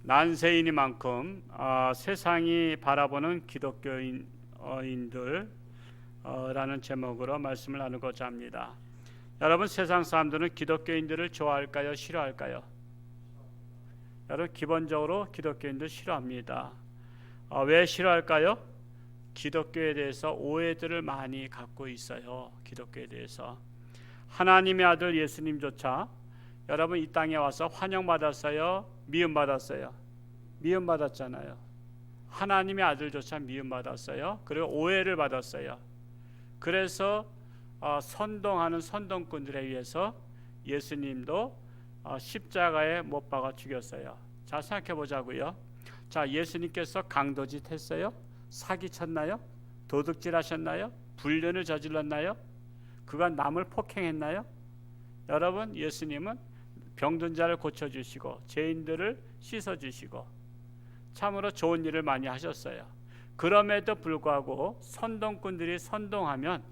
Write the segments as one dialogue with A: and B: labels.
A: 난세이니만큼 세상이 바라보는 기독교인들 라는 제목으로 말씀을 나누고자 합니다. 여러분, 세상 사람들은 기독교인들을 좋아할까요? 싫어할까요? 여러분, 기본적으로 기독교인들 싫어합니다. 왜 싫어할까요? 기독교에 대해서 오해들을 많이 갖고 있어요. 기독교에 대해서. 하나님의 아들 예수님조차 여러분 이 땅에 와서 환영받았어요? 미움받았어요? 미움받았잖아요. 하나님의 아들조차 미움받았어요. 그리고 오해를 받았어요. 그래서 선동하는 선동꾼들에 의해서 예수님도 십자가에 못 박아 죽였어요. 자, 생각해 보자고요. 자, 예수님께서 강도짓 했어요? 사기쳤나요? 도둑질 하셨나요? 불륜을 저질렀나요? 그가 남을 폭행했나요? 여러분, 예수님은 병든 자를 고쳐주시고 죄인들을 씻어주시고 참으로 좋은 일을 많이 하셨어요. 그럼에도 불구하고 선동꾼들이 선동하면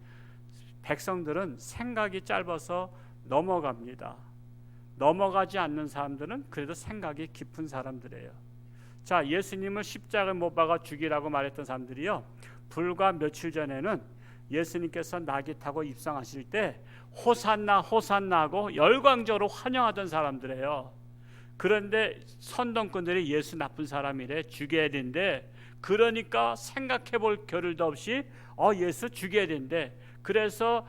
A: 백성들은 생각이 짧아서 넘어갑니다. 넘어가지 않는 사람들은 그래도 생각이 깊은 사람들이에요. 자, 예수님을 십자가에 못 박아 죽이라고 말했던 사람들이요, 불과 며칠 전에는 예수님께서 나귀 타고 입성하실 때 호산나 호산나 하고 열광적으로 환영하던 사람들이에요. 그런데 선동꾼들이 예수 나쁜 사람이래, 죽여야 된대. 그러니까 생각해 볼 겨를도 없이 예수 죽여야 된대. 그래서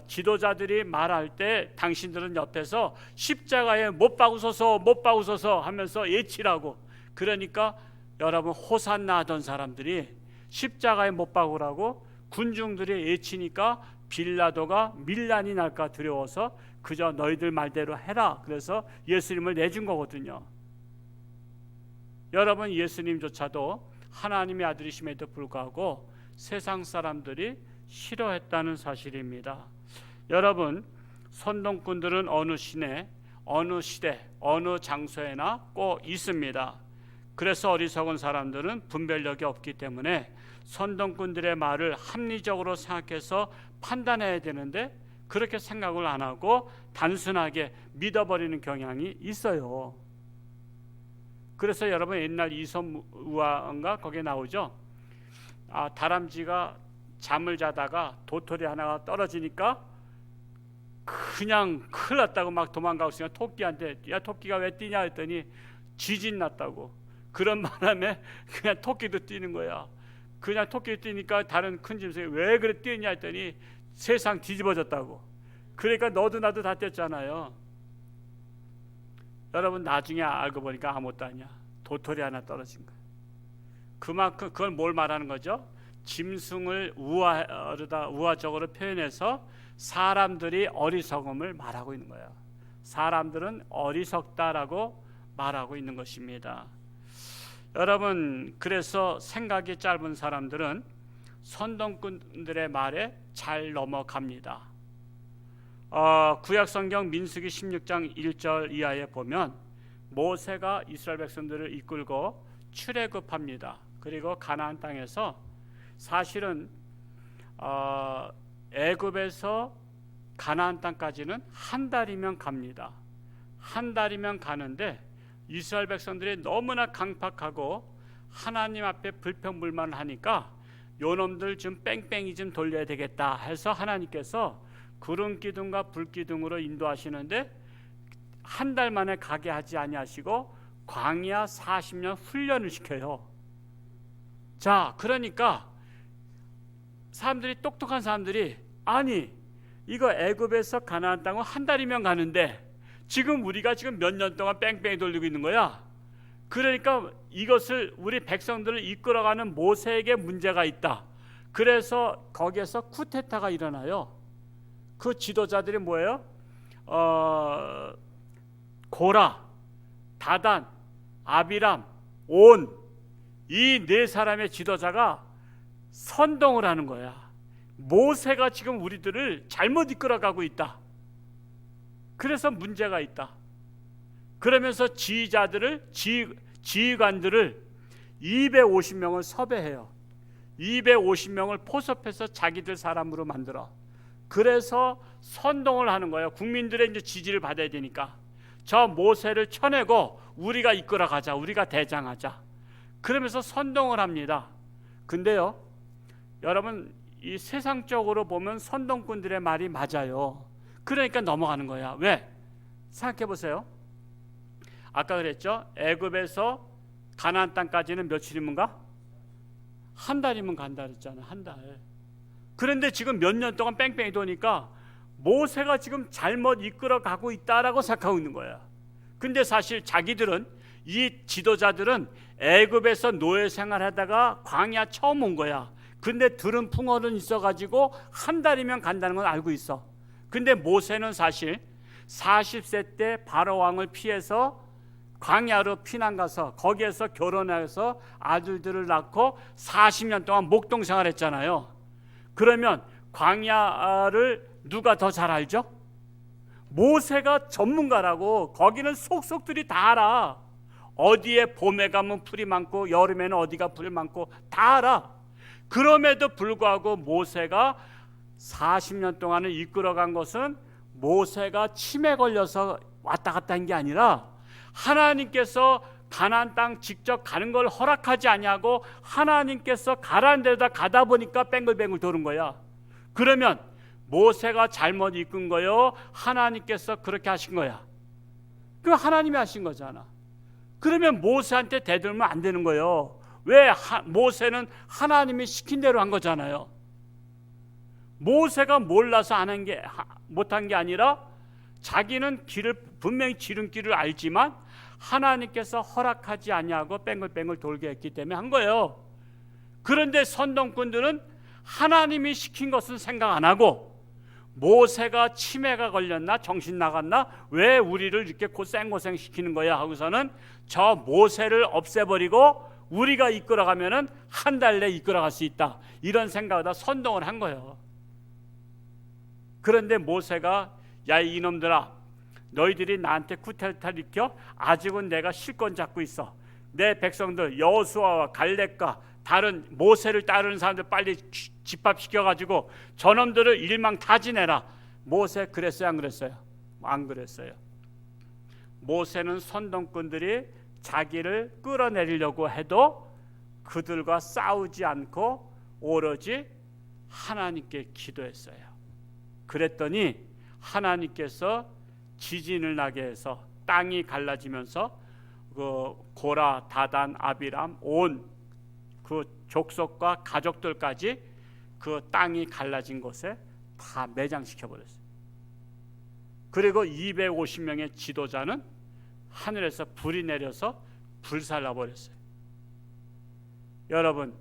A: 지도자들이 말할 때 당신들은 옆에서 십자가에 못 박으소서 못 박으소서 하면서 외치라고. 그러니까 여러분, 호산나 하던 사람들이 십자가에 못 박으라고 군중들이 외치니까 빌라도가 밀란이 날까 두려워서 그저 너희들 말대로 해라, 그래서 예수님을 내준 거거든요. 여러분, 예수님조차도 하나님의 아들이심에도 불구하고 세상 사람들이 싫어했다는 사실입니다. 여러분, 선동꾼들은 어느 시대, 어느 장소에나 꼭 있습니다. 그래서 어리석은 사람들은 분별력이 없기 때문에 선동꾼들의 말을 합리적으로 생각해서 판단해야 되는데 그렇게 생각을 안 하고 단순하게 믿어버리는 경향이 있어요. 그래서 여러분, 옛날 이섬우화인가 거기에 나오죠. 다람쥐가 잠을 자다가 도토리 하나가 떨어지니까 그냥 큰일 났다고 막 도망가고 있으니까 토끼한테, 야, 토끼가 왜 뛰냐 했더니 지진 났다고. 그런 바람에 그냥 토끼도 뛰는 거야. 그냥 토끼 뛰니까 다른 큰 짐승이 왜 그래 뛰냐 했더니 세상 뒤집어졌다고. 그러니까 너도 나도 다 뛰었잖아요. 여러분, 나중에 알고 보니까 아무것도 아니야. 도토리 하나 떨어진 거야. 그만큼 그건 뭘 말하는 거죠? 짐승을 우화적으로 표현해서 사람들이 어리석음을 말하고 있는 거예요. 사람들은 어리석다라고 말하고 있는 것입니다. 여러분, 그래서 생각이 짧은 사람들은 선동꾼들의 말에 잘 넘어갑니다. 구약성경 민수기 16장 1절 이하에 보면 모세가 이스라엘 백성들을 이끌고 출애굽합니다. 그리고 가나안 땅에서 사실은 애굽에서 가나안 땅까지는 한 달이면 갑니다. 한 달이면 가는데 이스라엘 백성들이 너무나 강팍하고 하나님 앞에 불평불만을 하니까 요놈들 좀 뺑뺑이 좀 돌려야 되겠다 해서 하나님께서 구름 기둥과 불 기둥으로 인도하시는데 한 달 만에 가게 하지 아니하시고 광야 40년 훈련을 시켜요. 자, 그러니까 사람들이, 똑똑한 사람들이, 아니 이거 애굽에서 가나안 땅은 한 달이면 가는데 지금 우리가 지금 몇 년 동안 뺑뺑이 돌리고 있는 거야. 그러니까 이것을 우리 백성들을 이끌어가는 모세에게 문제가 있다. 그래서 거기에서 쿠데타가 일어나요. 그 지도자들이 뭐예요? 고라, 다단, 아비람, 온, 이 네 사람의 지도자가 선동을 하는 거야. 모세가 지금 우리들을 잘못 이끌어가고 있다. 그래서 문제가 있다. 그러면서 지휘관들을 250명을 섭외해요. 250명을 포섭해서 자기들 사람으로 만들어. 그래서 선동을 하는 거예요. 국민들의 이제 지지를 받아야 되니까. 저 모세를 쳐내고 우리가 이끌어 가자, 우리가 대장하자. 그러면서 선동을 합니다. 근데요, 여러분, 이 세상적으로 보면 선동꾼들의 말이 맞아요. 그러니까 넘어가는 거야. 왜? 생각해 보세요. 아까 그랬죠? 애굽에서 가나안 땅까지는 며칠이면가? 한 달이면 간다 그랬잖아요. 한 달. 그런데 지금 몇 년 동안 뺑뺑이 도니까 모세가 지금 잘못 이끌어 가고 있다라고 생각하고 있는 거야. 근데 사실 자기들은, 이 지도자들은 애굽에서 노예 생활하다가 광야 처음 온 거야. 근데 들은 풍어는 있어가지고 한 달이면 간다는 건 알고 있어. 근데 모세는 사실 40세 때 바로 왕을 피해서 광야로 피난 가서 거기에서 결혼해서 아들들을 낳고 40년 동안 목동 생활했잖아요. 그러면 광야를 누가 더 잘 알죠? 모세가 전문가라고. 거기는 속속들이 다 알아. 어디에 봄에 가면 풀이 많고 여름에는 어디가 풀이 많고 다 알아. 그럼에도 불구하고 모세가 40년 동안을 이끌어간 것은 모세가 치매 걸려서 왔다 갔다 한 게 아니라 하나님께서 가나안 땅 직접 가는 걸 허락하지 아니하고 하나님께서 가라는 데다 가다 보니까 뱅글뱅글 도는 거야. 그러면 모세가 잘못 이끈 거요, 하나님께서 그렇게 하신 거야? 그 하나님이 하신 거잖아. 그러면 모세한테 대들면 안 되는 거예요. 왜? 모세는 하나님이 시킨 대로 한 거잖아요. 모세가 몰라서 못한 게 아니라 자기는 분명히 지름길을 알지만 하나님께서 허락하지 아니하고 뺑글뺑글 돌게 했기 때문에 한 거예요. 그런데 선동꾼들은 하나님이 시킨 것은 생각 안 하고 모세가 치매가 걸렸나 정신 나갔나 왜 우리를 이렇게 생고생 시키는 거야 하고서는 저 모세를 없애버리고 우리가 이끌어가면은 한 달 내에 이끌어갈 수 있다, 이런 생각으로 선동을 한 거예요. 그런데 모세가 야 이놈들아, 너희들이 나한테 쿠데타를 일으켜 아직은 내가 실권 잡고 있어. 내 백성들 여호수아와 갈렙과 다른 모세를 따르는 사람들 빨리 집합시켜가지고 저놈들을 일망타진해라. 모세 그랬어요, 안 그랬어요? 안 그랬어요. 모세는 선동꾼들이 자기를 끌어내리려고 해도 그들과 싸우지 않고 오로지 하나님께 기도했어요. 그랬더니 하나님께서 지진을 나게 해서 땅이 갈라지면서 그 고라, 다단, 아비람 온 그 족속과 가족들까지 그 땅이 갈라진 곳에 다 매장시켜 버렸어요. 그리고 250명의 지도자는 하늘에서 불이 내려서 불살라 버렸어요. 여러분,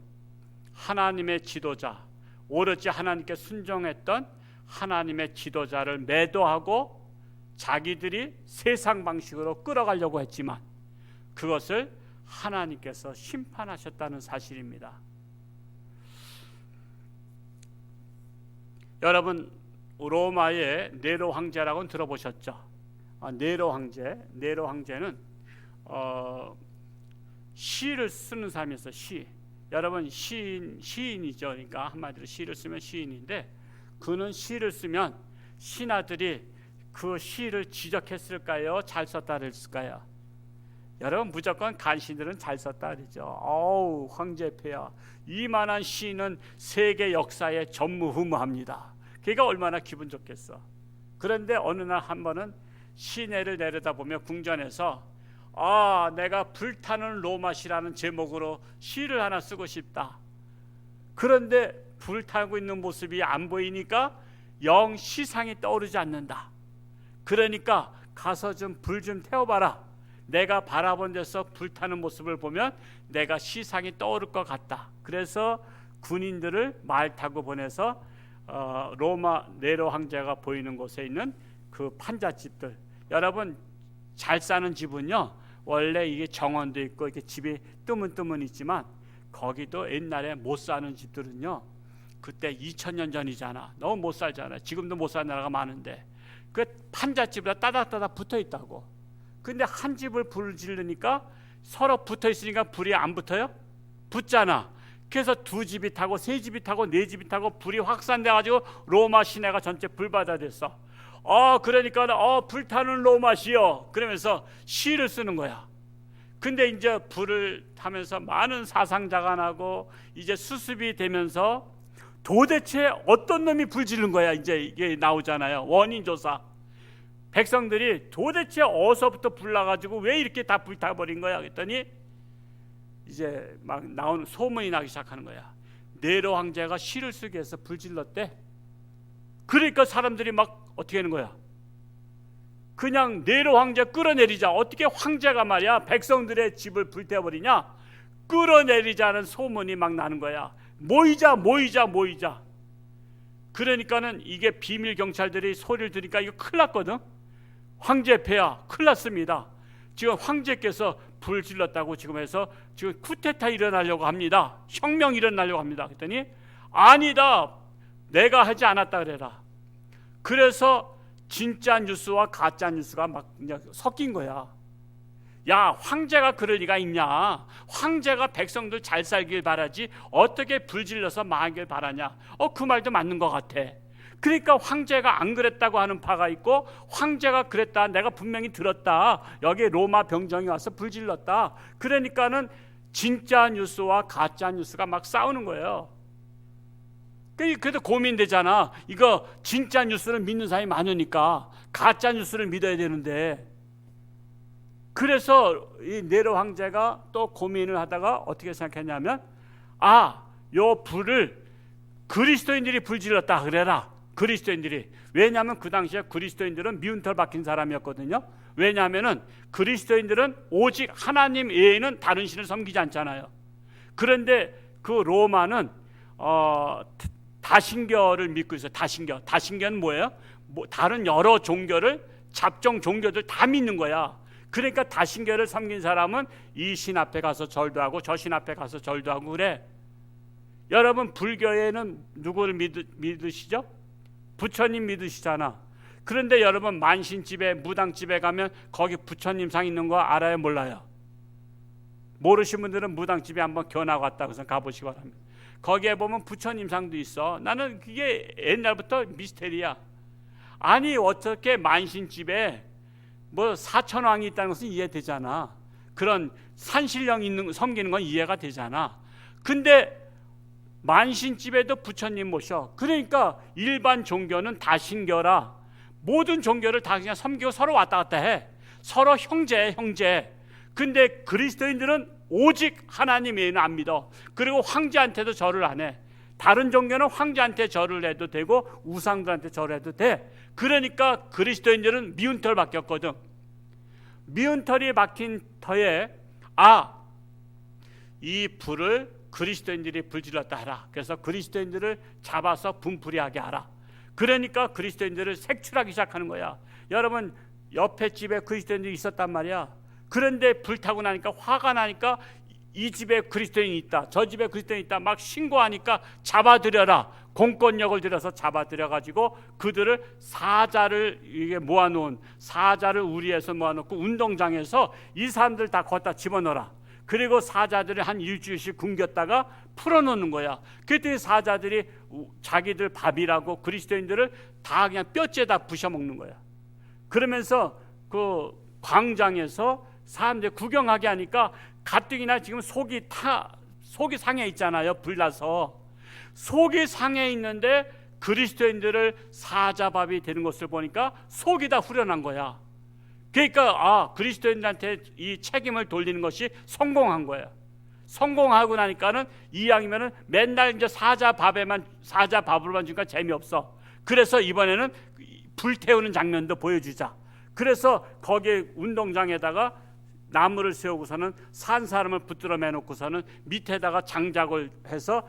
A: 하나님의 지도자, 오로지 하나님께 순종했던 하나님의 지도자를 매도하고 자기들이 세상 방식으로 끌어가려고 했지만 그것을 하나님께서 심판하셨다는 사실입니다. 여러분, 로마의 네로 황제라고는 들어보셨죠? 네로 황제는 시를 쓰는 사람이었어요. 시. 여러분, 시인이죠. 그러니까 한마디로 시를 쓰면 시인인데, 그는 시를 쓰면 신하들이 그 시를 지적했을까요? 잘 썼다 그랬을까요? 여러분, 무조건 간신들은 잘 썼다 그러죠. 어우, 황제폐하, 이만한 시인은 세계 역사에 전무후무합니다. 그가 얼마나 기분 좋겠어. 그런데 어느 날 한 번은 시내를 내려다보며 궁전에서 내가 불타는 로마시라는 제목으로 시를 하나 쓰고 싶다. 그런데 불타고 있는 모습이 안 보이니까 영 시상이 떠오르지 않는다. 그러니까 가서 좀 불 좀 태워봐라. 내가 바라본 데서 불타는 모습을 보면 내가 시상이 떠오를 것 같다. 그래서 군인들을 말 타고 보내서 로마 네로 황제가 보이는 곳에 있는 그 판잣집들, 여러분 잘 사는 집은요 원래 이게 정원도 있고 이렇게 집이 뜨문뜨문 있지만 거기도 옛날에 못 사는 집들은요 그때 2000년 전이잖아. 너무 못 살잖아. 지금도 못 사는 나라가 많은데 그 판잣집에다 따닥따닥 붙어 있다고. 근데 한 집을 불을 지르니까 서로 붙어 있으니까 불이 안 붙어요? 붙잖아. 그래서 두 집이 타고 세 집이 타고 네 집이 타고 불이 확산돼 가지고 로마 시내가 전체 불바다 됐어. 그러니까 불타는 로마시여 그러면서 시를 쓰는 거야. 근데 이제 불을 타면서 많은 사상자가 나고 이제 수습이 되면서 도대체 어떤 놈이 불 지른 거야, 이제 이게 나오잖아요. 원인 조사. 백성들이 도대체 어디서부터 불 나가지고 왜 이렇게 다 불타버린 거야 그랬더니 이제 막 나오는 소문이 나기 시작하는 거야. 네로 황제가 시를 쓰기 위해서 불 질렀대. 그러니까 사람들이 막 어떻게 하는 거야, 그냥 네로 황제 끌어내리자. 어떻게 황제가 말이야 백성들의 집을 불태워버리냐, 끌어내리자는 소문이 막 나는 거야. 모이자. 그러니까는 이게 비밀 경찰들이 소리를 들으니까 이거 큰일 났거든. 황제 폐하 큰일 났습니다. 지금 황제께서 불 질렀다고 지금 해서 지금 쿠데타 일어나려고 합니다. 혁명 일어나려고 합니다. 그랬더니 아니다, 내가 하지 않았다 그래라. 그래서 진짜 뉴스와 가짜 뉴스가 막 섞인 거야. 야, 황제가 그럴 리가 있냐? 황제가 백성들 잘 살길 바라지 어떻게 불질러서 망하길 바라냐? 그 말도 맞는 것 같아. 그러니까 황제가 안 그랬다고 하는 파가 있고, 황제가 그랬다, 내가 분명히 들었다, 여기 로마 병정이 와서 불질렀다. 그러니까는 진짜 뉴스와 가짜 뉴스가 막 싸우는 거예요. 그래도 고민되잖아. 이거 진짜 뉴스를 믿는 사람이 많으니까 가짜 뉴스를 믿어야 되는데. 그래서 이 네로 황제가 또 고민을 하다가 어떻게 생각했냐면, 요 불을 그리스도인들이 불질렀다 그래라. 그리스도인들이. 왜냐하면 그 당시에 그리스도인들은 미운 털 박힌 사람이었거든요. 왜냐하면은 그리스도인들은 오직 하나님 외에는 다른 신을 섬기지 않잖아요. 그런데 그 로마는 다신교를 믿고 있어요. 다신교는 뭐예요? 다른 여러 종교를, 잡종 종교들 다 믿는 거야. 그러니까 다신교를 섬긴 사람은 이 신 앞에 가서 절도 하고 저 신 앞에 가서 절도 하고 그래. 여러분 불교에는 누구를 믿으시죠? 부처님 믿으시잖아. 그런데 여러분 만신집에, 무당집에 가면 거기 부처님 상 있는 거 알아요, 몰라요? 모르신 분들은 무당집에 한번 견학 왔다고 해서 가보시기 바랍니다. 거기에 보면 부처님 상도 있어. 나는 그게 옛날부터 미스테리야. 아니 어떻게 만신집에 뭐 사천왕이 있다는 것은 이해되잖아. 그런 산신령 있는 섬기는 건 이해가 되잖아. 근데 만신집에도 부처님 모셔. 그러니까 일반 종교는 다신교라. 모든 종교를 다 그냥 섬기고 서로 왔다 갔다 해. 서로 형제. 근데 그리스도인들은 오직 하나님 외에는 안 믿어. 그리고 황제한테도 절을 안 해. 다른 종교는 황제한테 절을 해도 되고 우상들한테 절을 해도 돼. 그러니까 그리스도인들은 미운 털 박혔거든. 미운 털이 박힌 터에 이 불을 그리스도인들이 불질렀다 하라. 그래서 그리스도인들을 잡아서 분풀이하게 하라. 그러니까 그리스도인들을 색출하기 시작하는 거야. 여러분 옆에 집에 그리스도인들이 있었단 말이야. 그런데 불타고 나니까 화가 나니까 이 집에 그리스도인이 있다, 저 집에 그리스도인이 있다 막 신고하니까 잡아들여라. 공권력을 들여서 잡아들여가지고 그들을 사자를 이게 모아놓은 사자를 우리에서 모아놓고 운동장에서 이 사람들 다 걷다 집어넣어라. 그리고 사자들을 한 일주일씩 굶겼다가 풀어놓는 거야. 그랬더니 사자들이 자기들 밥이라고 그리스도인들을 다 그냥 뼈째다 부셔먹는 거야. 그러면서 그 광장에서 사람들 구경하게 하니까 가뜩이나 지금 속이 상해 있잖아요. 불나서 속이 상해 있는데 그리스도인들을 사자밥이 되는 것을 보니까 속이 다 후련한 거야. 그러니까 그리스도인들한테 이 책임을 돌리는 것이 성공한 거야. 성공하고 나니까는 이왕이면은 맨날 이제 사자밥으로만 주니까 재미없어. 그래서 이번에는 불태우는 장면도 보여주자. 그래서 거기 운동장에다가 나무를 세우고서는 산 사람을 붙들어 매놓고서는 밑에다가 장작을 해서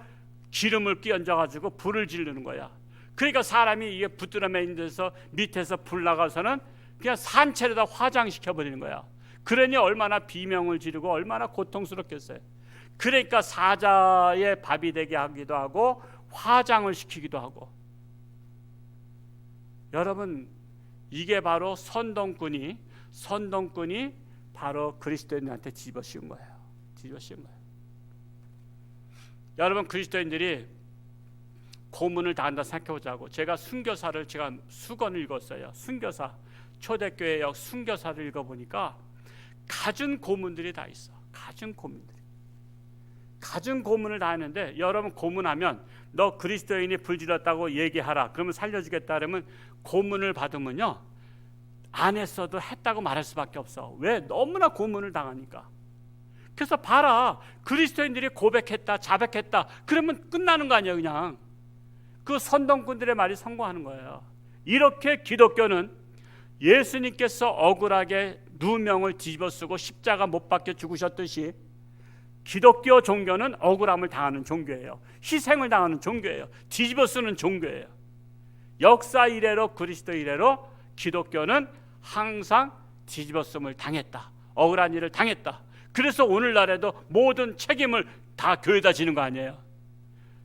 A: 기름을 끼얹어 가지고 불을 지르는 거야. 그러니까 사람이 이게 붙들어 매인 데서 밑에서 불 나가서는 그냥 산채로다 화장시켜 버리는 거야. 그러니 얼마나 비명을 지르고 얼마나 고통스럽겠어요. 그러니까 사자의 밥이 되게 하기도 하고 화장을 시키기도 하고. 여러분 이게 바로 선동꾼이 바로 그리스도인들한테 집어씌운 거예요. 여러분 그리스도인들이 고문을 당한다 생각해보자고. 제가 수건을 읽었어요. 순교사, 초대교회역 순교사를 읽어보니까 갖은 고문들이 다 있어. 갖은 고문을 다 하는데, 여러분 고문하면 너 그리스도인이 불질렀다고 얘기하라, 그러면 살려주겠다 그러면 고문을 받으면요 안 했어도 했다고 말할 수밖에 없어. 왜? 너무나 고문을 당하니까. 그래서 봐라, 그리스도인들이 고백했다, 자백했다, 그러면 끝나는 거 아니에요. 그냥 그 선동꾼들의 말이 성공하는 거예요. 이렇게 기독교는 예수님께서 억울하게 누명을 뒤집어 쓰고 십자가 못 박혀 죽으셨듯이, 기독교 종교는 억울함을 당하는 종교예요. 희생을 당하는 종교예요. 뒤집어 쓰는 종교예요. 역사 이래로 그리스도 이래로 기독교는 항상 뒤집어쓰임을 당했다. 억울한 일을 당했다. 그래서 오늘날에도 모든 책임을 다 교회에다 지는 거 아니에요.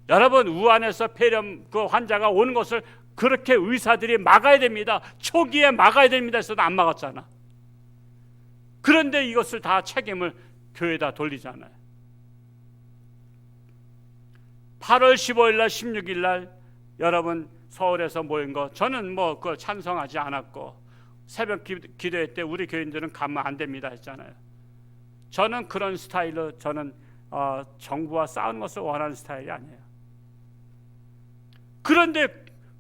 A: 여러분, 우한에서 폐렴 그 환자가 오는 것을 그렇게 의사들이 막아야 됩니다. 초기에 막아야 됩니다 해서도 안 막았잖아. 그런데 이것을 다 책임을 교회에다 돌리잖아요. 8월 15일 날 16일 날 여러분 서울에서 모인 거, 저는 뭐 그 찬성하지 않았고, 새벽 기도회 때 우리 교인들은 가면 안 됩니다 했잖아요. 저는 그런 스타일로, 저는 정부와 싸우는 것을 원하는 스타일이 아니에요. 그런데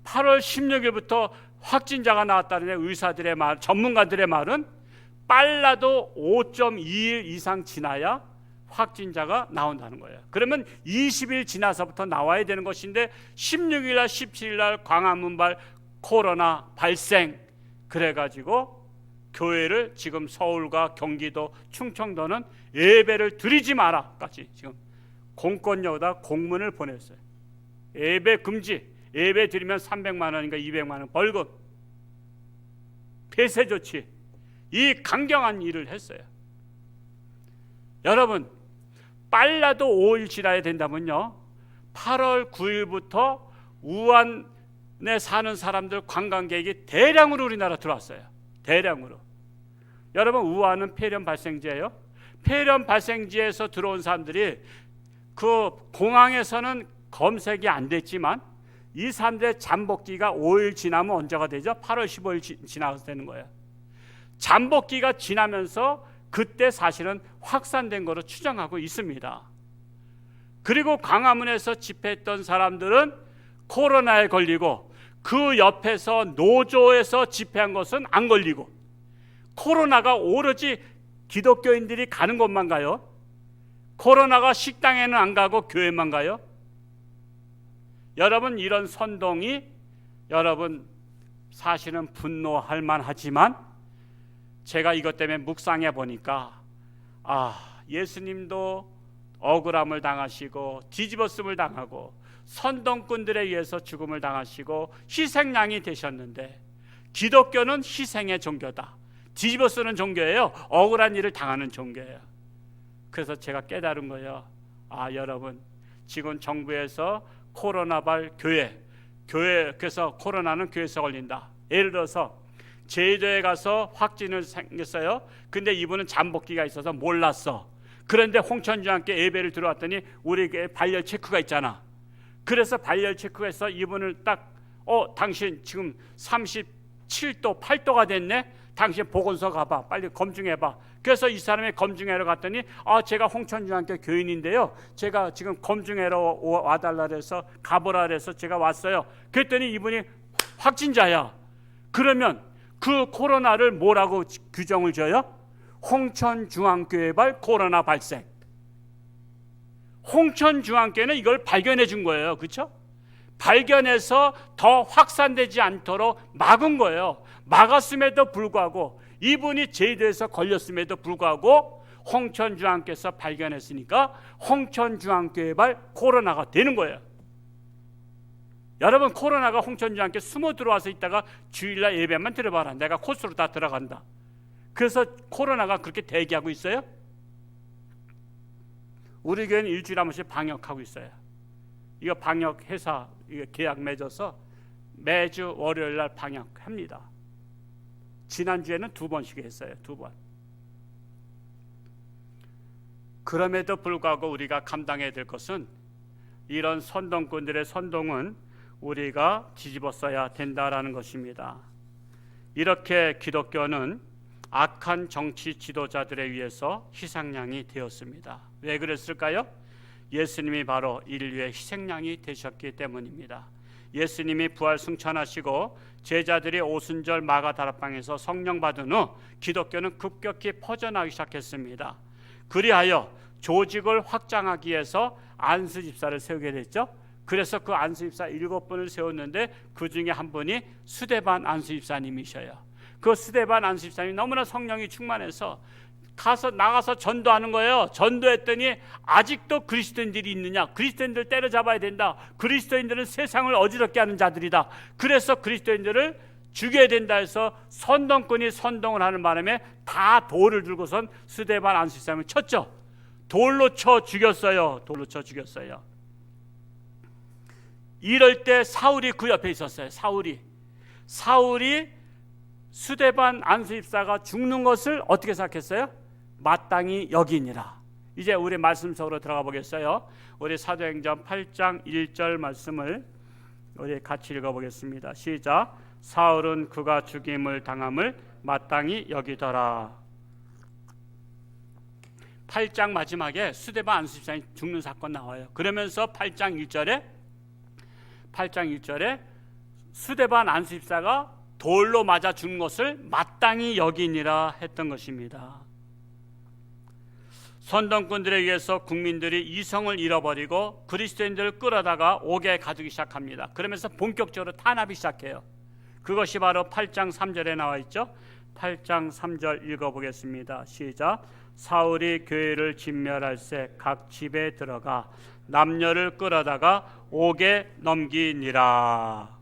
A: 8월 16일부터 확진자가 나왔다는 의사들의 말, 전문가들의 말은 빨라도 5.2일 이상 지나야 확진자가 나온다는 거예요. 그러면 20일 지나서부터 나와야 되는 것인데 16일 날 17일 날 광화문발 코로나 발생, 그래가지고 교회를 지금 서울과 경기도, 충청도는 예배를 드리지 마라까지 지금 공권력에다 공문을 보냈어요. 예배 금지, 예배 드리면 300만 원인가 200만 원 벌금, 폐쇄 조치, 이 강경한 일을 했어요. 여러분, 빨라도 5일 지나야 된다면요 8월 9일부터 우한에 사는 사람들, 관광객이 대량으로 우리나라 들어왔어요. 대량으로. 여러분, 우한은 폐렴 발생지예요. 폐렴 발생지에서 들어온 사람들이 그 공항에서는 검색이 안 됐지만 이 사람들의 잠복기가 5일 지나면 언제가 되죠? 8월 15일 지나서 되는 거예요. 잠복기가 지나면서 그때 사실은 확산된 거로 추정하고 있습니다. 그리고 광화문에서 집회했던 사람들은 코로나에 걸리고, 그 옆에서 노조에서 집회한 것은 안 걸리고, 코로나가 오로지 기독교인들이 가는 곳만 가요? 코로나가 식당에는 안 가고 교회만 가요? 여러분, 이런 선동이 여러분 사실은 분노할 만하지만, 제가 이것 때문에 묵상해 보니까 예수님도 억울함을 당하시고 뒤집어쓰임을 당하고 선동꾼들에 의해서 죽음을 당하시고 희생양이 되셨는데, 기독교는 희생의 종교다. 뒤집어쓰는 종교예요. 억울한 일을 당하는 종교예요. 그래서 제가 깨달은 거예요. 여러분, 지금 정부에서 코로나발 교회, 그래서 코로나는 교회에서 걸린다. 예를 들어서 제주도에 가서 확진을 생겼어요. 근데 이분은 잠복기가 있어서 몰랐어. 그런데 홍천주님께 예배를 들어왔더니 우리에게 발열 체크가 있잖아. 그래서 발열 체크가 있어 이분을 딱 당신 지금 37도 8도가 됐네. 당신 보건소 가봐, 빨리 검증해봐. 그래서 이 사람이 검증하러 갔더니 제가 홍천주님께 교인인데요, 제가 지금 검증하러 와달라 그래서 가보라 그래서 제가 왔어요. 그랬더니 이분이 확진자야. 그러면 그 코로나를 뭐라고 규정을 줘요? 홍천중앙교회발 코로나 발생. 홍천중앙교회는 이걸 발견해 준 거예요. 그렇죠? 발견해서 더 확산되지 않도록 막은 거예요. 막았음에도 불구하고, 이분이 제주도에서 걸렸음에도 불구하고 홍천중앙교회에서 발견했으니까 홍천중앙교회발 코로나가 되는 거예요. 여러분, 코로나가 홍천주님께 숨어 들어와서 있다가 주일날 예배만 들어봐라. 내가 코스로 다 들어간다. 그래서 코로나가 그렇게 대기하고 있어요. 우리 교회는 일주일에 한 번씩 방역하고 있어요. 이거 방역 회사 이거 계약 맺어서 매주 월요일날 방역합니다. 지난주에는 2번씩 했어요. 2번. 그럼에도 불구하고 우리가 감당해야 될 것은, 이런 선동꾼들의 선동은 우리가 뒤집어 써야 된다라는 것입니다. 이렇게 기독교는 악한 정치 지도자들에 의해서 희생양이 되었습니다. 왜 그랬을까요? 예수님이 바로 인류의 희생양이 되셨기 때문입니다. 예수님이 부활 승천하시고 제자들이 오순절 마가다락방에서 성령 받은 후 기독교는 급격히 퍼져나가기 시작했습니다. 그리하여 조직을 확장하기 위해서 안수집사를 세우게 됐죠. 그래서 그 안수집사 7분을 세웠는데 그 중에 한 분이 스데반 안수집사님이셔요. 그 스데반 안수집사님이 너무나 성령이 충만해서 나가서 전도하는 거예요. 전도했더니 아직도 그리스도인들이 있느냐, 그리스도인들 때려잡아야 된다, 그리스도인들은 세상을 어지럽게 하는 자들이다, 그래서 그리스도인들을 죽여야 된다 해서 선동꾼이 선동을 하는 바람에 다 돌을 들고선 스데반 안수집사님을 쳤죠. 돌로 쳐 죽였어요. 돌로 쳐 죽였어요. 이럴 때 사울이 그 옆에 있었어요. 사울이 스데반 안수집사가 죽는 것을 어떻게 생각했어요? 마땅히 여기니라. 이제 우리 말씀 속으로 들어가 보겠어요. 우리 사도행전 8장 1절 말씀을 우리 같이 읽어보겠습니다. 시작. 사울은 그가 죽임을 당함을 마땅히 여기더라. 8장 마지막에 스데반 안수집사님 죽는 사건 나와요. 그러면서 8장 1절에 스데반 안수집사가 돌로 맞아 죽는 것을 마땅히 여기니라 했던 것입니다. 선동꾼들에 의해서 국민들이 이성을 잃어버리고 그리스도인들을 끌어다가 옥에 가두기 시작합니다. 그러면서 본격적으로 탄압이 시작해요. 그것이 바로 8장 3절에 나와 있죠. 8장 3절 읽어보겠습니다. 시작. 사울이 교회를 진멸할새 각 집에 들어가 남녀를 끌어다가 옥에 넘기니라.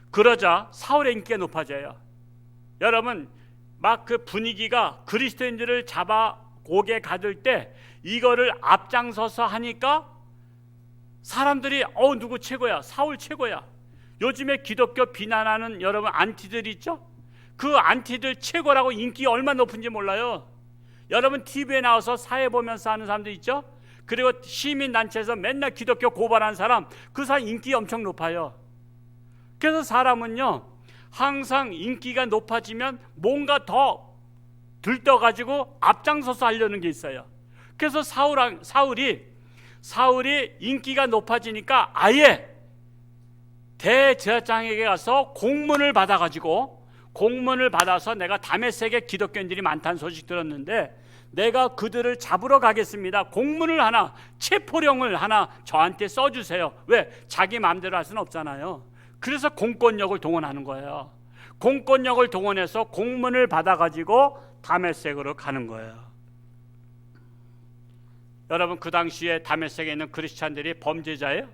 A: 그러자 사울의 인기가 높아져요. 여러분, 막 그 분위기가 그리스도인들을 잡아 옥에 가둘 때 이거를 앞장서서 하니까 사람들이 누구 최고야? 사울 최고야. 요즘에 기독교 비난하는 여러분 안티들 있죠? 그 안티들 최고라고 인기가 얼마나 높은지 몰라요. 여러분 TV에 나와서 사회 보면서 하는 사람들 있죠? 그리고 시민단체에서 맨날 기독교 고발하는 사람, 그 사람 인기 엄청 높아요. 그래서 사람은요 항상 인기가 높아지면 뭔가 더 들떠가지고 앞장서서 하려는 게 있어요. 그래서 사울이 인기가 높아지니까 아예 대제사장에게 가서 공문을 받아서 내가 다메섹에 기독교인들이 많다는 소식 들었는데 내가 그들을 잡으러 가겠습니다. 공문을 하나, 체포령을 하나 저한테 써주세요. 왜? 자기 마음대로 할 수는 없잖아요. 그래서 공권력을 동원하는 거예요. 공권력을 동원해서 공문을 받아가지고 다메섹으로 가는 거예요. 여러분, 그 당시에 다메섹에 있는 크리스찬들이 범죄자예요?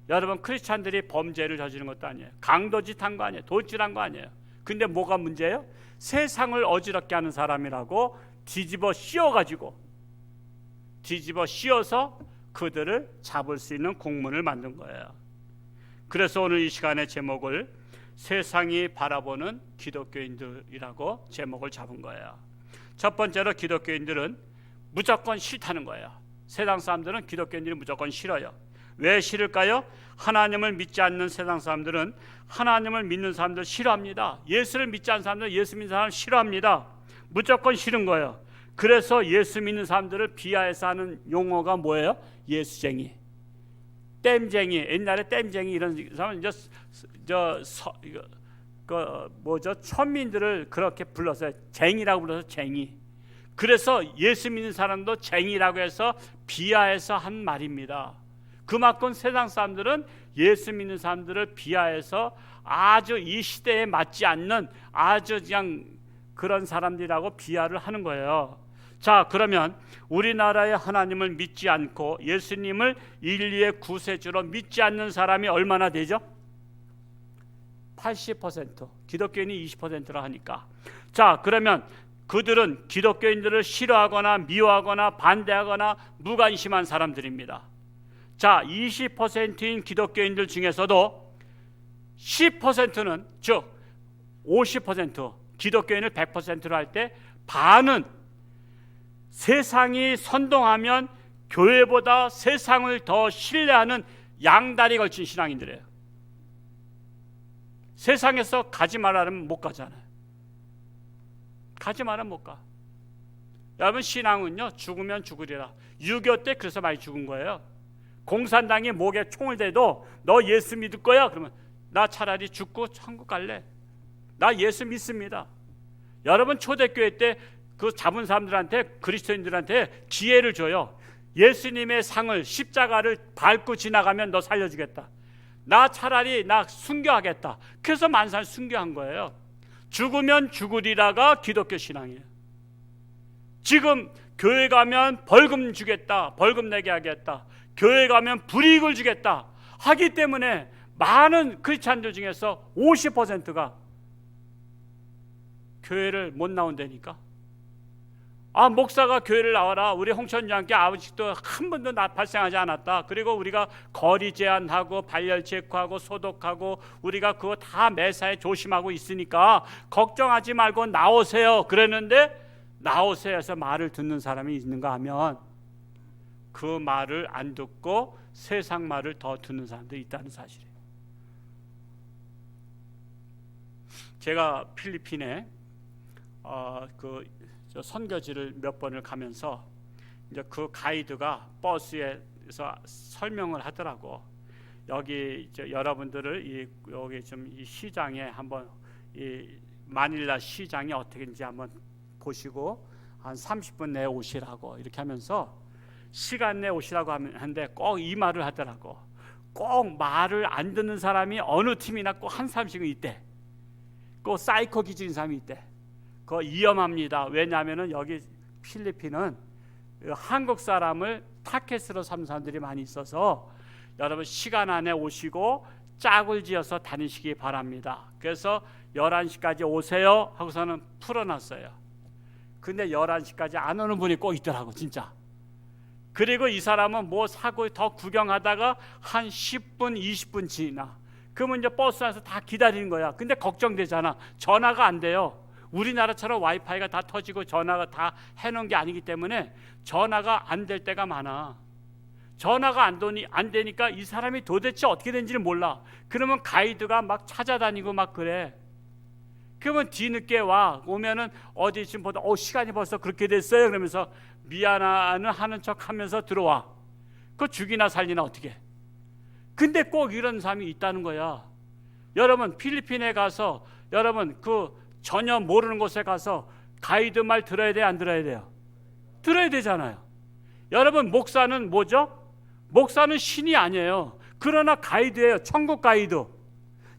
A: 여러분, 크리스찬들이 범죄를 저지른 것도 아니에요. 강도짓 한 거 아니에요. 도둑질한 거 아니에요. 근데 뭐가 문제예요? 세상을 어지럽게 하는 사람이라고 뒤집어 씌워서 그들을 잡을 수 있는 공문을 만든 거예요. 그래서 오늘 이 시간의 제목을 세상이 바라보는 기독교인들이라고 제목을 잡은 거예요. 첫 번째로 기독교인들은 무조건 싫다는 거예요. 세상 사람들은 기독교인들이 무조건 싫어요. 왜 싫을까요? 하나님을 믿지 않는 세상 사람들은 하나님을 믿는 사람들 싫어합니다. 예수를 믿지 않는 사람들 예수 믿는 사람 싫어합니다. 무조건 싫은 거예요. 그래서 예수 믿는 사람들을 비하해서 하는 용어가 뭐예요? 예수쟁이, 땜쟁이. 옛날에 땜쟁이 이런 사람은 천민들을 그렇게 불렀어요. 쟁이라고 불러서 쟁이. 그래서 예수 믿는 사람도 쟁이라고 해서 비하해서 한 말입니다. 그만큼 세상 사람들은 예수 믿는 사람들을 비하해서 아주 이 시대에 맞지 않는 아주 그냥 그런 사람들이라고 비하를 하는 거예요. 자, 그러면 우리나라의 하나님을 믿지 않고 예수님을 인류의 구세주로 믿지 않는 사람이 얼마나 되죠? 80%. 기독교인이 20%라 하니까. 자, 그러면 그들은 기독교인들을 싫어하거나 미워하거나 반대하거나 무관심한 사람들입니다. 자, 20%인 기독교인들 중에서도 10%는, 즉 50%, 기독교인을 100%로 할 때 반은 세상이 선동하면 교회보다 세상을 더 신뢰하는 양다리 걸친 신앙인들이에요. 세상에서 가지 말라면 못 가잖아요. 가지 마라 못 가. 여러분 신앙은요 죽으면 죽으리라. 6.25 때 그래서 많이 죽은 거예요. 공산당이 목에 총을 대도 너 예수 믿을 거야? 그러면 나 차라리 죽고 천국 갈래. 나 예수 믿습니다. 여러분 초대교회 때 그 잡은 사람들한테 그리스도인들한테 기회를 줘요. 예수님의 상을 십자가를 밟고 지나가면 너 살려주겠다. 나 차라리 나 순교하겠다. 그래서 만살 순교한 거예요. 죽으면 죽으리라가 기독교 신앙이에요. 지금 교회 가면 벌금 주겠다, 벌금 내게 하겠다, 교회 가면 불이익을 주겠다 하기 때문에 많은 크리스찬들 중에서 50%가 교회를 못 나온다니까. 목사가 교회를 나와라. 우리 홍천장께 아직도 한 번도 발생하지 않았다. 그리고 우리가 거리 제한하고 발열 체크하고 소독하고 우리가 그거 다 매사에 조심하고 있으니까 걱정하지 말고 나오세요. 그랬는데 나오세요 해서 말을 듣는 사람이 있는가 하면 그 말을 안 듣고 세상 말을 더 듣는 사람들이 있다는 사실이에요. 제가 필리핀에 저 선교지를 몇 번을 가면서 이제 그 가이드가 버스에서 설명을 하더라고. 여기 여러분들을 여기 좀 이 시장에 한번 이 마닐라 시장이 어떻게인지 한번 보시고 한 30분 내에 오시라고 이렇게 하면서 시간 내에 오시라고 하는데 꼭 이 말을 하더라고. 꼭 말을 안 듣는 사람이 어느 팀이나 꼭 한 사람씩은 있대. 꼭 사이코 기질인 사람이 있대. 그거 위험합니다. 왜냐하면은 여기 필리핀은 한국 사람을 타켓으로 삼는 사람들이 많이 있어서 여러분 시간 안에 오시고 짝을 지어서 다니시기 바랍니다. 그래서 11시까지 오세요 하고서는 풀어놨어요. 근데 11시까지 안 오는 분이 꼭 있더라고 진짜. 그리고 이 사람은 뭐 사고 더 구경하다가 한 10분 20분 지나. 그러면 이제 버스 안에서 다 기다리는 거야. 근데 걱정되잖아. 전화가 안 돼요. 우리나라처럼 와이파이가 다 터지고 전화가 다 해놓은 게 아니기 때문에 전화가 안 될 때가 많아. 전화가 안 되니까 이 사람이 도대체 어떻게 된지를 몰라. 그러면 가이드가 막 찾아다니고 막 그래. 그러면 뒤늦게 오면은 어디 지금 보다 시간이 벌써 그렇게 됐어요 그러면서 미안하는 하는 척 하면서 들어와. 그거 죽이나 살리나 어떻게. 근데 꼭 이런 사람이 있다는 거야. 여러분 필리핀에 가서 여러분 전혀 모르는 곳에 가서 가이드 말 들어야 돼요? 안 들어야 돼요? 들어야 되잖아요. 여러분 목사는 뭐죠? 목사는 신이 아니에요. 그러나 가이드예요. 천국 가이드.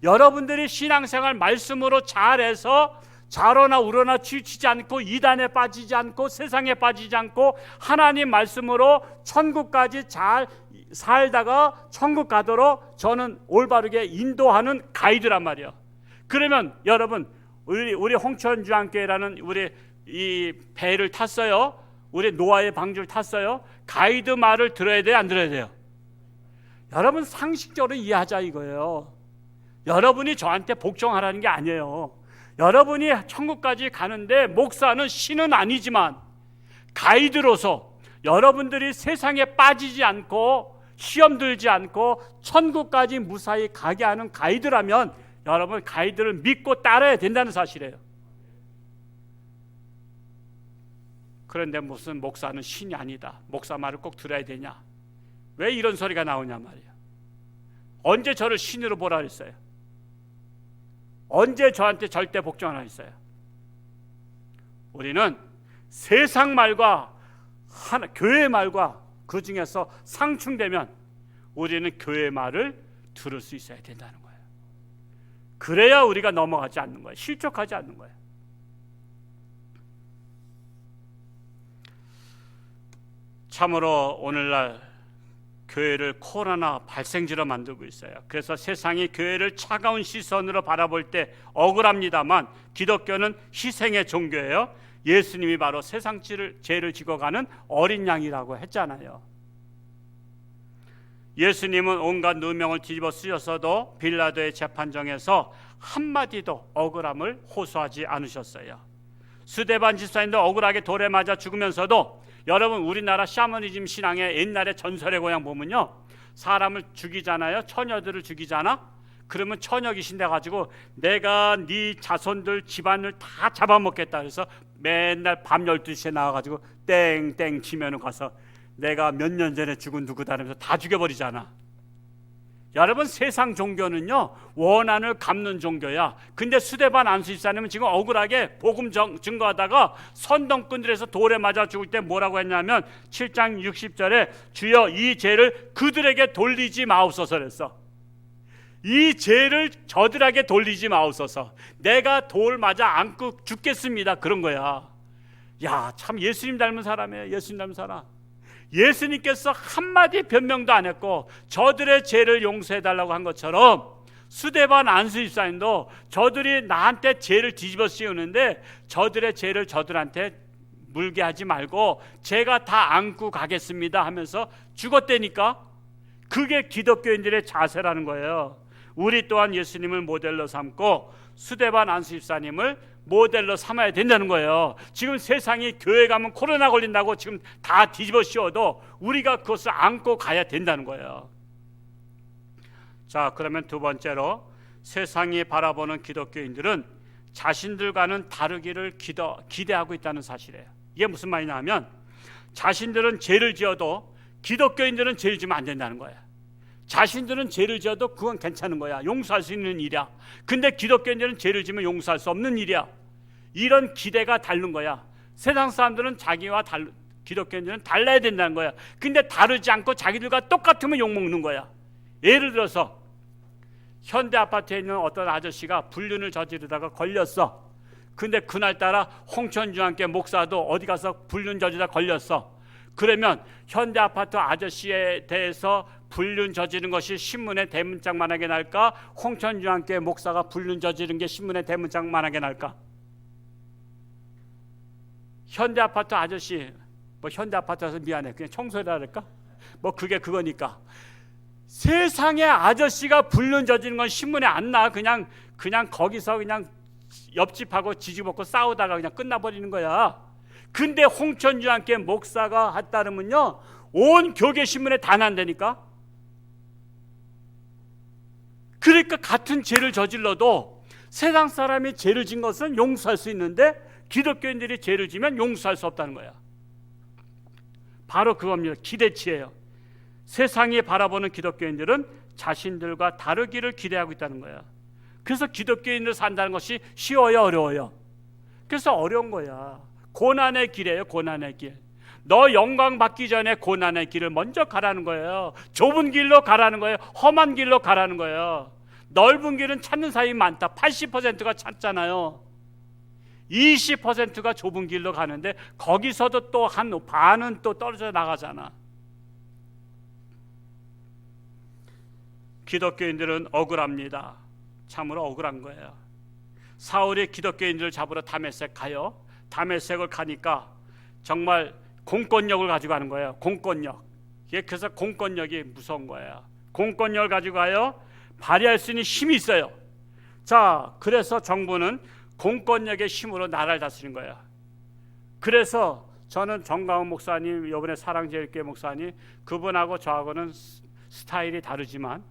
A: 여러분들이 신앙생활 말씀으로 잘해서 좌로나 우로나 치우치지 않고 이단에 빠지지 않고 세상에 빠지지 않고 하나님 말씀으로 천국까지 잘 살다가 천국 가도록 저는 올바르게 인도하는 가이드란 말이에요. 그러면 여러분 우리 홍천주안교회라는 우리 이 배를 탔어요. 우리 노아의 방주를 탔어요. 가이드 말을 들어야 돼요? 안 들어야 돼요? 여러분 상식적으로 이해하자 이거예요. 여러분이 저한테 복종하라는 게 아니에요. 여러분이 천국까지 가는데 목사는 신은 아니지만 가이드로서 여러분들이 세상에 빠지지 않고 시험 들지 않고 천국까지 무사히 가게 하는 가이드라면 여러분 가이드를 믿고 따라야 된다는 사실이에요. 그런데 무슨 목사는 신이 아니다. 목사 말을 꼭 들어야 되냐. 왜 이런 소리가 나오냐 말이에요. 언제 저를 신으로 보라 그랬어요? 언제 저한테 절대 복종하라 했어요? 우리는 세상 말과 교회 말과 그 중에서 상충되면 우리는 교회 말을 들을 수 있어야 된다는 거예요. 그래야 우리가 넘어가지 않는 거예요. 실족하지 않는 거예요. 참으로 오늘날 교회를 코로나 발생지로 만들고 있어요. 그래서 세상이 교회를 차가운 시선으로 바라볼 때 억울합니다만 기독교는 희생의 종교예요. 예수님이 바로 세상 죄를 지고 가는 어린 양이라고 했잖아요. 예수님은 온갖 누명을 뒤집어 쓰셨어도 빌라도의 재판정에서 한마디도 억울함을 호소하지 않으셨어요. 스데반 집사님도 억울하게 돌에 맞아 죽으면서도 여러분 우리나라 샤머니즘 신앙의 옛날의 전설의 고향 보면요, 사람을 죽이잖아요. 처녀들을 죽이잖아. 그러면 처녀 귀신 돼가지고 내가 네 자손들 집안을 다 잡아먹겠다. 그래서 맨날 밤 12시에 나와가지고 땡땡 치면은 가서 내가 몇 년 전에 죽은 누구다 하면서 다 죽여버리잖아. 여러분, 세상 종교는요 원한을 갚는 종교야. 근데 수데반 안수집사님은 지금 억울하게 복음 증거하다가 선동꾼들에서 돌에 맞아 죽을 때 뭐라고 했냐면 7장 60절에 주여 이 죄를 그들에게 돌리지 마옵소서 그랬어. 이 죄를 저들에게 돌리지 마옵소서. 내가 돌 맞아 안고 죽겠습니다, 그런 거야. 야, 참 예수님 닮은 사람이에요. 예수님 닮은 사람. 예수님께서 한마디 변명도 안 했고 저들의 죄를 용서해달라고 한 것처럼 수데반 안수집사님도 저들이 나한테 죄를 뒤집어 씌우는데 저들의 죄를 저들한테 물게 하지 말고 제가 다 안고 가겠습니다 하면서 죽었다니까. 그게 기독교인들의 자세라는 거예요. 우리 또한 예수님을 모델로 삼고 수데반 안수집사님을 모델로 삼아야 된다는 거예요. 지금 세상이 교회 가면 코로나 걸린다고 지금 다 뒤집어 씌워도 우리가 그것을 안고 가야 된다는 거예요. 자, 그러면 두 번째로 세상이 바라보는 기독교인들은 자신들과는 다르기를 기대하고 있다는 사실이에요. 이게 무슨 말이냐 하면 자신들은 죄를 지어도 기독교인들은 죄를 지으면 안 된다는 거예요. 자신들은 죄를 지어도 그건 괜찮은 거야. 용서할 수 있는 일이야. 근데 기독교인들은 죄를 지으면 용서할 수 없는 일이야. 이런 기대가 다른 거야. 세상 사람들은 자기와 기독교인들은 달라야 된다는 거야. 근데 다르지 않고 자기들과 똑같으면 욕먹는 거야. 예를 들어서 현대 아파트에 있는 어떤 아저씨가 불륜을 저지르다가 걸렸어. 근데 그날따라 홍천주한께 목사도 어디 가서 불륜 저지르다 걸렸어. 그러면 현대 아파트 아저씨에 대해서 불륜 저지른 것이 신문에 대문짝만하게 날까? 홍천주한께 목사가 불륜 저지른 게 신문에 대문짝만하게 날까? 현대 아파트 아저씨, 뭐 현대 아파트라서 미안해, 그냥 청소해라 할까? 뭐 그게 그거니까. 세상에 아저씨가 불륜 저지른 건 신문에 안 나. 그냥 거기서 그냥 옆집하고 지지먹고 싸우다가 그냥 끝나버리는 거야. 근데 홍천주한께 목사가 했다면요 온 교계 신문에 다 난다니까. 그러니까 같은 죄를 저질러도 세상 사람이 죄를 진 것은 용서할 수 있는데 기독교인들이 죄를 지면 용서할 수 없다는 거야. 바로 그겁니다. 기대치예요. 세상이 바라보는 기독교인들은 자신들과 다르기를 기대하고 있다는 거야. 그래서 기독교인들 산다는 것이 쉬워요, 어려워요? 그래서 어려운 거야. 고난의 길이에요, 고난의 길. 너 영광 받기 전에 고난의 길을 먼저 가라는 거예요. 좁은 길로 가라는 거예요. 험한 길로 가라는 거예요. 넓은 길은 찾는 사람이 많다. 80%가 찾잖아요. 20%가 좁은 길로 가는데 거기서도 또 한 반은 또 떨어져 나가잖아. 기독교인들은 억울합니다. 참으로 억울한 거예요. 사울이 기독교인들을 잡으러 다메섹 가요. 다메섹을 가니까 정말 공권력을 가지고 가는 거예요. 공권력. 그래서 공권력이 무서운 거예요. 공권력을 가지고 가요. 발휘할 수 있는 힘이 있어요. 자, 그래서 정부는 공권력의 힘으로 나라를 다스리는 거예요. 그래서 저는 정강훈 목사님, 이번에 사랑제일교회 목사님, 그분하고 저하고는 스타일이 다르지만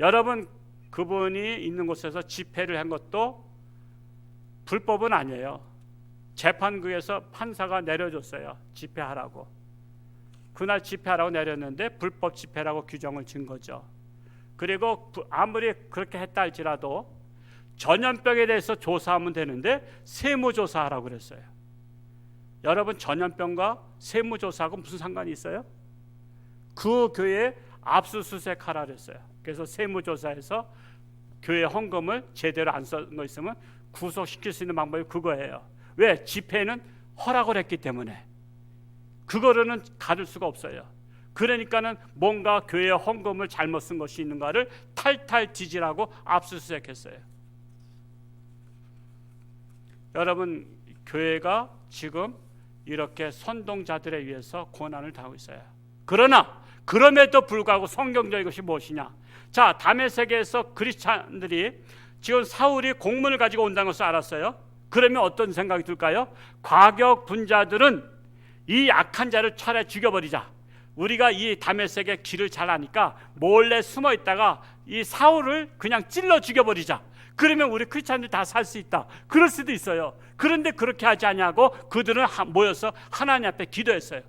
A: 여러분, 그분이 있는 곳에서 집회를 한 것도 불법은 아니에요. 재판국에서 판사가 내려줬어요. 집회하라고. 그날 집회하라고 내렸는데 불법 집회라고 규정을 진 거죠. 그리고 아무리 그렇게 했다 할지라도 전염병에 대해서 조사하면 되는데 세무조사하라고 그랬어요. 여러분, 전염병과 세무조사하고 무슨 상관이 있어요? 그 교회에 압수수색하라 그랬어요. 그래서 세무조사해서 교회 헌금을 제대로 안 쓴 거 있으면 구속시킬 수 있는 방법이 그거예요. 왜? 집회는 허락을 했기 때문에 그거로는 가릴 수가 없어요. 그러니까는 뭔가 교회 헌금을 잘못 쓴 것이 있는가를 탈탈 뒤지라고 압수수색했어요. 여러분, 교회가 지금 이렇게 선동자들에 의해서 고난을 당하고 있어요. 그러나 그럼에도 불구하고 성경적인 것이 무엇이냐? 자, 다메섹에서 크리스찬들이 지금 사울이 공문을 가지고 온다는 것을 알았어요. 그러면 어떤 생각이 들까요? 과격 분자들은 이 약한 자를 차라리 죽여버리자. 우리가 이 다메섹의 길을 잘 아니까 몰래 숨어 있다가 이 사울을 그냥 찔러 죽여버리자. 그러면 우리 크리스찬들이 다 살 수 있다. 그럴 수도 있어요. 그런데 그렇게 하지 않냐고 그들은 모여서 하나님 앞에 기도했어요.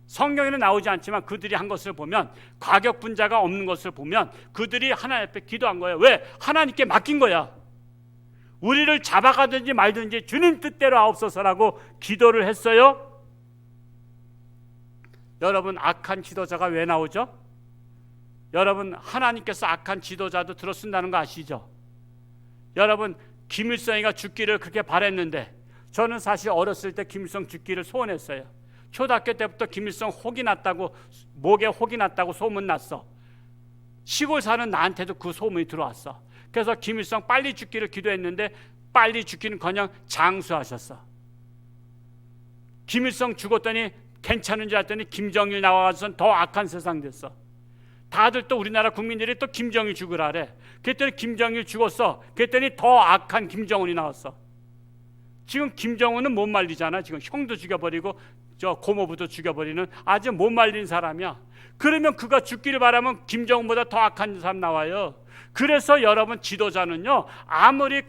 A: 성경에는 나오지 않지만 그들이 한 것을 보면, 과격 분자가 없는 것을 보면 그들이 하나님 앞에 기도한 거예요. 왜? 하나님께 맡긴 거야. 우리를 잡아가든지 말든지 주님 뜻대로 하옵소서라고 기도를 했어요. 여러분, 악한 지도자가 왜 나오죠? 여러분, 하나님께서 악한 지도자도 들어쓴다는 거 아시죠? 여러분, 김일성이가 죽기를 그렇게 바랬는데, 저는 사실 어렸을 때 김일성 죽기를 소원했어요. 초등학교 때부터 김일성 혹이 났다고, 목에 혹이 났다고 소문 났어. 시골 사는 나한테도 그 소문이 들어왔어. 그래서 김일성 빨리 죽기를 기도했는데 빨리 죽기는커녕 장수하셨어. 김일성 죽었더니 괜찮은 줄 알았더니 김정일 나와서는 더 악한 세상 됐어. 다들 또 우리나라 국민들이 또 김정일 죽으라래. 그랬더니 김정일 죽었어. 그랬더니 더 악한 김정은이 나왔어. 지금 김정은은 못 말리잖아. 지금 형도 죽여버리고 저 고모부도 죽여버리는 아주 못 말린 사람이야. 그러면 그가 죽기를 바라면 김정은보다 더 악한 사람 나와요. 그래서 여러분, 지도자는요, 아무리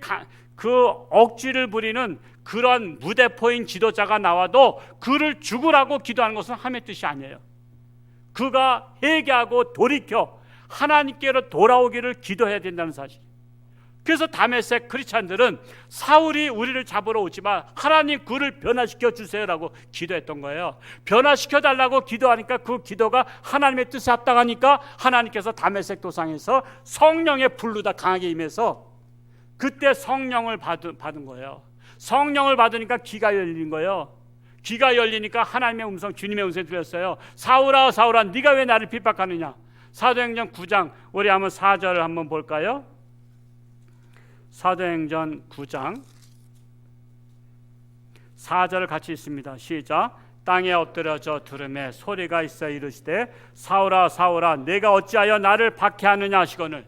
A: 그 억지를 부리는 그런 무대포인 지도자가 나와도 그를 죽으라고 기도하는 것은 함의 뜻이 아니에요. 그가 회개하고 돌이켜 하나님께로 돌아오기를 기도해야 된다는 사실. 그래서 다메섹 크리스찬들은 사울이 우리를 잡으러 오지만 하나님 그를 변화시켜 주세요라고 기도했던 거예요. 변화시켜 달라고 기도하니까 그 기도가 하나님의 뜻에 합당하니까 하나님께서 다메섹 도상에서 성령의 불로다 강하게 임해서 그때 성령을 받은 거예요. 성령을 받으니까 귀가 열린 거예요. 귀가 열리니까 하나님의 음성, 주님의 음성이 들렸어요. 사울아 사울아 네가 왜 나를 핍박하느냐. 사도행전 9장 우리 한번 4절을 한번 볼까요? 사도행전 9장 4절을 같이 읽습니다. 시작. 땅에 엎드려져 들음에 소리가 있어 이르시되 사울아 사울아 내가 어찌하여 나를 박해하느냐 하시거늘.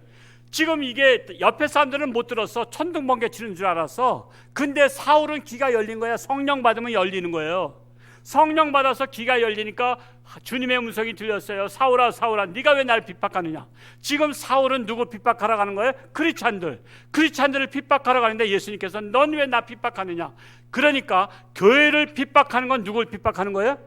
A: 지금 이게 옆에 사람들은 못 들었어. 천둥번개 치는 줄 알았어. 근데 사울은 귀가 열린 거야. 성령 받으면 열리는 거예요. 성령 받아서 귀가 열리니까 주님의 음성이 들렸어요. 사울아 사울아 네가 왜 나를 핍박하느냐. 지금 사울은 누구 핍박하러 가는 거예요? 크리스찬들을 핍박하러 가는데 예수님께서 넌 왜 나 핍박하느냐. 그러니까 교회를 핍박하는 건 누굴 핍박하는 거예요?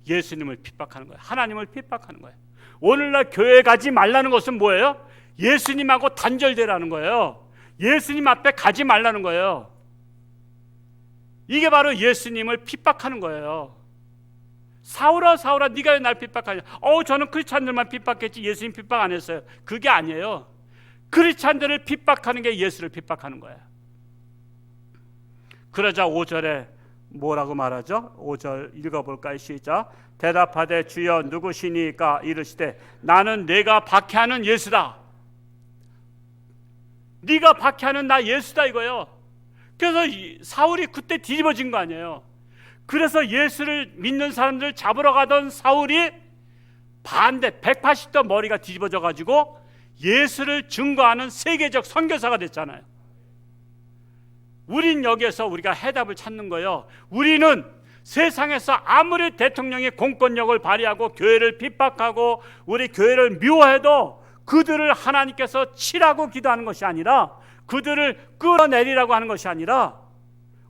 A: 예수님을 핍박하는 거예요. 하나님을 핍박하는 거예요. 오늘날 교회 가지 말라는 것은 뭐예요? 예수님하고 단절되라는 거예요. 예수님 앞에 가지 말라는 거예요. 이게 바로 예수님을 핍박하는 거예요. 사울아 사울아 네가 왜 날 핍박하냐. 저는 크리스찬들만 핍박했지 예수님 핍박 안 했어요. 그게 아니에요. 크리스찬들을 핍박하는 게 예수를 핍박하는 거예요. 그러자 5절에 뭐라고 말하죠? 5절 읽어볼까요? 시작. 대답하되 주여 누구시니까 이르시되 나는 내가 박해하는 예수다. 네가 박해하는 나 예수다 이거예요. 그래서 사울이 그때 뒤집어진 거 아니에요. 그래서 예수를 믿는 사람들을 잡으러 가던 사울이 반대 180도 머리가 뒤집어져 가지고 예수를 증거하는 세계적 선교사가 됐잖아요. 우린 여기에서 우리가 해답을 찾는 거예요. 우리는 세상에서 아무리 대통령이 공권력을 발휘하고 교회를 핍박하고 우리 교회를 미워해도 그들을 하나님께서 치라고 기도하는 것이 아니라, 그들을 끌어내리라고 하는 것이 아니라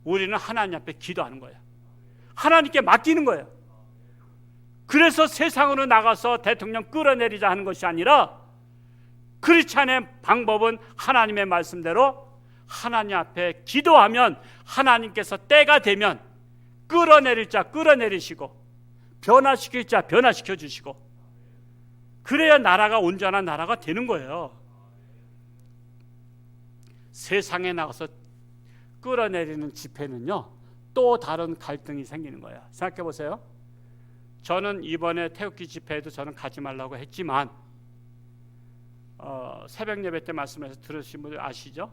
A: 우리는 하나님 앞에 기도하는 거예요. 하나님께 맡기는 거예요. 그래서 세상으로 나가서 대통령 끌어내리자 하는 것이 아니라 크리스찬의 방법은 하나님의 말씀대로 하나님 앞에 기도하면 하나님께서 때가 되면 끌어내릴 자 끌어내리시고 변화시킬 자 변화시켜 주시고, 그래야 나라가 온전한 나라가 되는 거예요. 세상에 나가서 끌어내리는 집회는요 또 다른 갈등이 생기는 거예요. 생각해 보세요. 저는 이번에 태극기 집회에도 저는 가지 말라고 했지만 새벽 예배 때 말씀해서 들으신 분들 아시죠?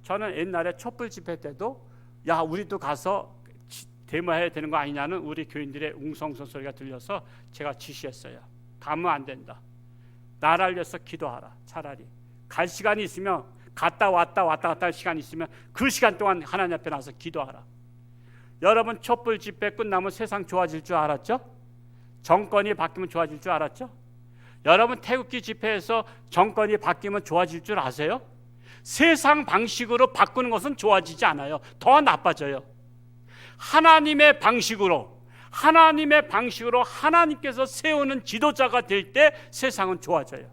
A: 저는 옛날에 촛불 집회 때도 야 우리도 가서 데모해야 되는 거 아니냐는 우리 교인들의 웅성성 소리가 들려서 제가 지시했어요. 가면 안 된다. 나라를 위해서 기도하라. 차라리 갈 시간이 있으면 갔다 왔다 할 시간이 있으면 그 시간 동안 하나님 앞에 나서 기도하라. 여러분 촛불 집회 끝나면 세상 좋아질 줄 알았죠? 정권이 바뀌면 좋아질 줄 알았죠? 여러분 태극기 집회에서 정권이 바뀌면 좋아질 줄 아세요? 세상 방식으로 바꾸는 것은 좋아지지 않아요. 더 나빠져요. 하나님의 방식으로 하나님께서 세우는 지도자가 될 때 세상은 좋아져요.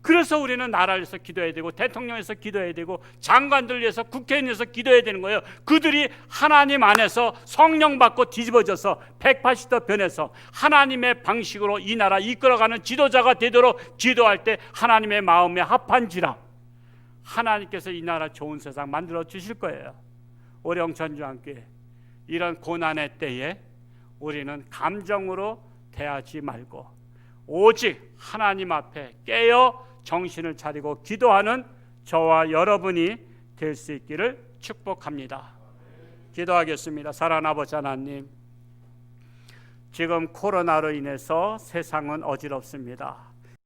A: 그래서 우리는 나라를 위해서 기도해야 되고, 대통령을 위해서 기도해야 되고, 장관들 위해서, 국회의원 위해서 기도해야 되는 거예요. 그들이 하나님 안에서 성령 받고 뒤집어져서 180도 변해서 하나님의 방식으로 이 나라 이끌어가는 지도자가 되도록 기도할 때 하나님의 마음에 합한지라 하나님께서 이 나라 좋은 세상 만들어 주실 거예요. 우리 영천중앙교회 이런 고난의 때에 우리는 감정으로 대하지 말고 오직 하나님 앞에 깨어 정신을 차리고 기도하는 저와 여러분이 될 수 있기를 축복합니다. 기도하겠습니다. 사랑하는 아버지 하나님, 지금 코로나로 인해서 세상은 어지럽습니다.